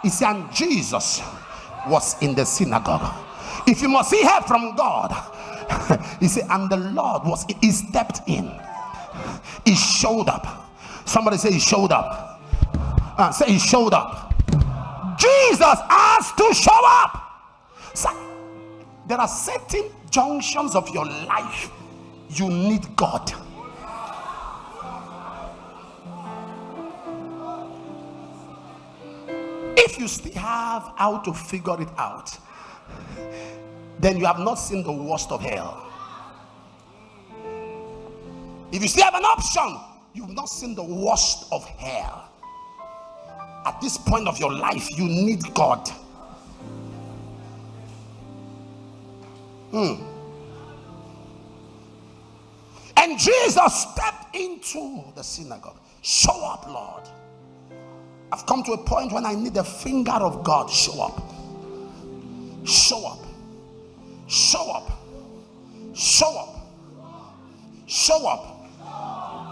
He said, and Jesus was in the synagogue. If you must see help from God, he said, and the Lord was, he stepped in. He showed up. Somebody say he showed up. Say he showed up. Jesus has to show up. So, there are certain junctions of your life you need God. If you still have how to figure it out, then you have not seen the worst of hell. If you still have an option, you've not seen the worst of hell. At this point of your life, you need God. And Jesus stepped into the synagogue. Show up, Lord. I've come to a point when I need the finger of God. Show up. Show up. Show up. Show up. Show up.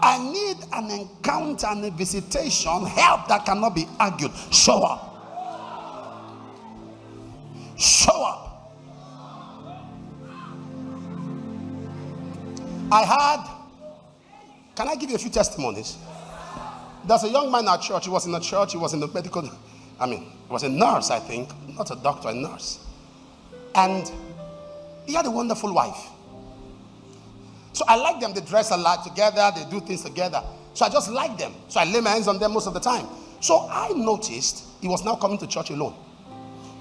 I need an encounter and a visitation, help that cannot be argued. Show up. Show up. Can I give you a few testimonies? There's a young man at church. He was in a church. He was in the medical, he was a nurse, I think. Not a doctor, a nurse. And he had a wonderful wife. So I like them. They dress a lot together. They do things together. So I just like them. So I lay my hands on them most of the time. So I noticed he was now coming to church alone.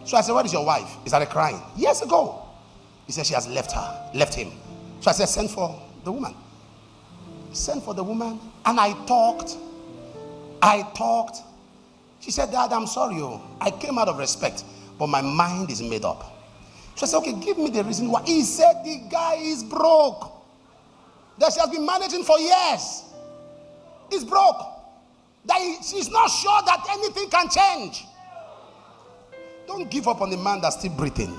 So I said, where is your wife? He started crying. Years ago. He said she has left him. So I said, send for the woman. Send for the woman. And I talked. She said, Dad, I'm sorry. I came out of respect, but my mind is made up. So I said, okay, give me the reason why. He said the guy is broke. That she has been managing for years. He's broke. That she's not sure that anything can change. Don't give up on the man that's still breathing.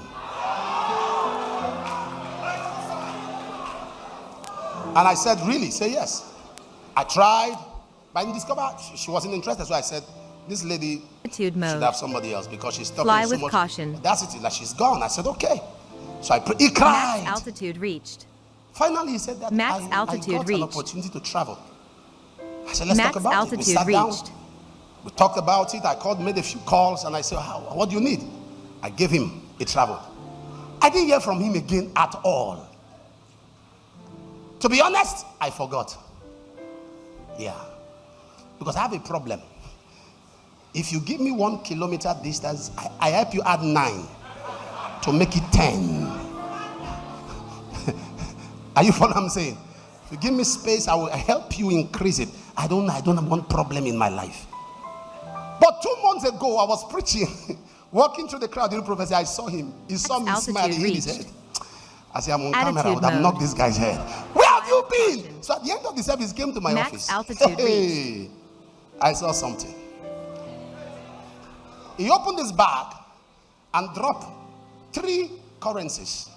And I said, really? Say yes. I tried, but I didn't discover she wasn't interested. So I said, this lady should have somebody else because she's talking Fly so with much caution. audacity that she's gone. I said, okay. So he cried. Max altitude reached. Finally, he said that Max I altitude got reached. an opportunity to travel. I said, let's Max talk about altitude it. We sat reached. down. We talked about it. I called, made a few calls, and I said, what do you need? I gave him a travel. I didn't hear from him again at all. To be honest, I forgot. Yeah. Because I have a problem. If you give me 1 kilometer distance, I help you add 9 to make it 10. Are you following what I'm saying? If you give me space, I will help you increase it. I don't have one problem in my life. But 2 months ago, I was preaching, walking through the crowd during prophecy. I saw him. He saw me smile. He hit his head. I said, I'm on camera. I would have knocked this guy's head. Where have you been? So at the end of the service, he came to my office. Hey, I saw something. He opened his bag and dropped 3 currencies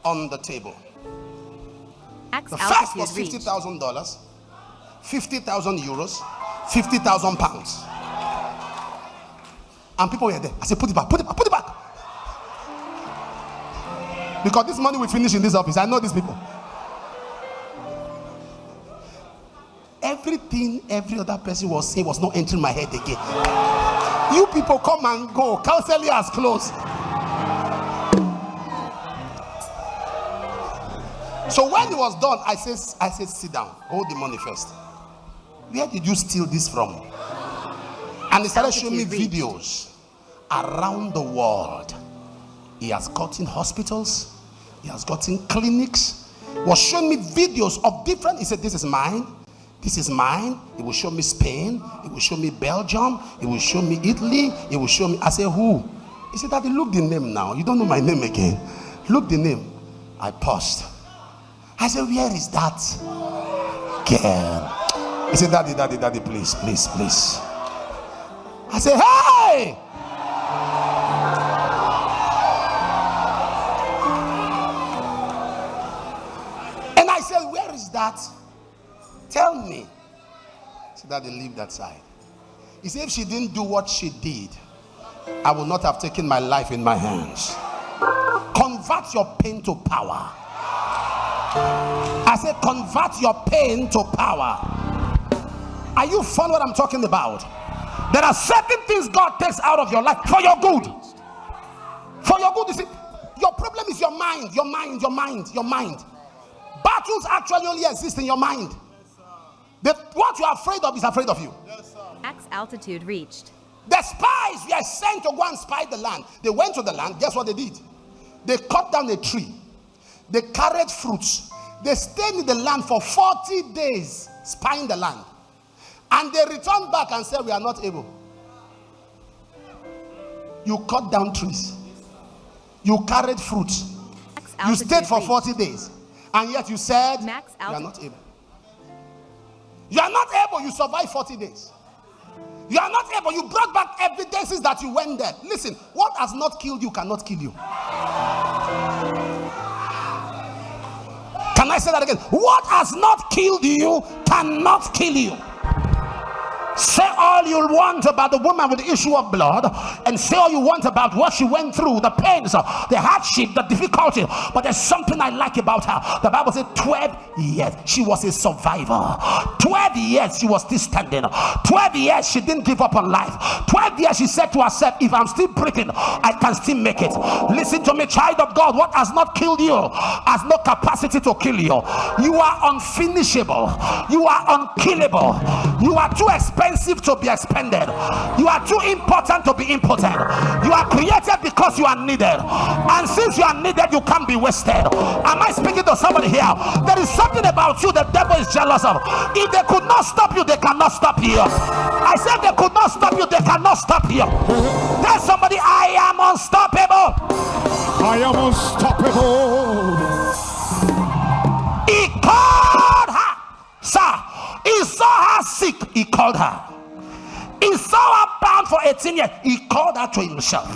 on the table. The first was $50,000, 50,000 euros, 50,000 pounds. And people were there. I said, put it back, put it back, put it back. Because this money will finish in this office. I know these people. Everything every other person was saying was not entering my head again. You people come and go. Counseling has closed. So when it was done, I said, sit down. Hold the money first. Where did you steal this from? And he started showing me videos around the world. He has gotten hospitals. He has gotten clinics. He was showing me videos of different. He said, this is mine. This is mine. He will show me Spain. He will show me Belgium. He will show me Italy. He will show me. I said, who? He said, Daddy, look the name now. You don't know my name again. Look the name. I paused. I said, where is that girl? He said, Daddy, please, please, please. I said, hey! And I said, where is that? Tell me. He said, Daddy, leave that side. He said, if she didn't do what she did, I would not have taken my life in my hands. Convert your pain to power. I said, convert your pain to power. Are you following what I'm talking about? There are certain things God takes out of your life for your good. For your good. You see, your problem is your mind. Your mind. Battles actually only exist in your mind. What you are afraid of is afraid of you. Max altitude reached. The spies were sent to go and spy the land. They went to the land. Guess what they did? They cut down a tree. They carried fruits. They stayed in the land for 40 days spying the land. And they returned back and said, we are not able. You cut down trees. You carried fruits. You stayed for 40 days. And yet you said, you are not able. You are not able. You survived 40 days. You are not able. You brought back evidences that you went there. Listen, what has not killed you cannot kill you. Can I say that again? What has not killed you cannot kill you. Say all you want about the woman with the issue of blood, and say all you want about what she went through, the pains, the hardship, the difficulty. But there's something I like about her. The Bible said 12 years she was a survivor. 12 years she was still standing. 12 years she didn't give up on life. 12 years she said to herself, if I'm still breathing, I can still make it. Listen to me, child of God. What has not killed you has no capacity to kill you. You are unfinishable. You are unkillable. You are too expensive to be expended. You are too important to be impotent. You are created because you are needed, and since you are needed, you can't be wasted. Am I speaking to somebody here? There is something about you the devil is jealous of. If they could not stop you, they cannot stop you. I said they could not stop you, they cannot stop you. Tell somebody, I am unstoppable. I am unstoppable. He called her, sir. He saw her sick. He called her. He saw her bound for 18 years. He called her to himself.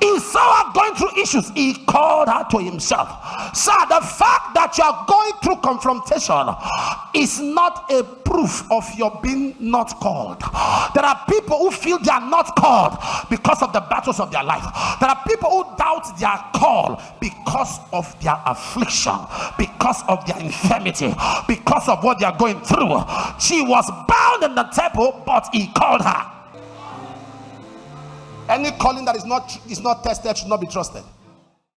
He saw her going through issues. He called her to himself. Sir, the fact that you are going through confrontation is not a proof of your being not called. There are people who feel they are not called because of the battles of their life. There are people who doubt their call because of their affliction, because of their infirmity, because of what they are going through. She was bound in the temple, but he called her. Any calling that is not tested should not be trusted.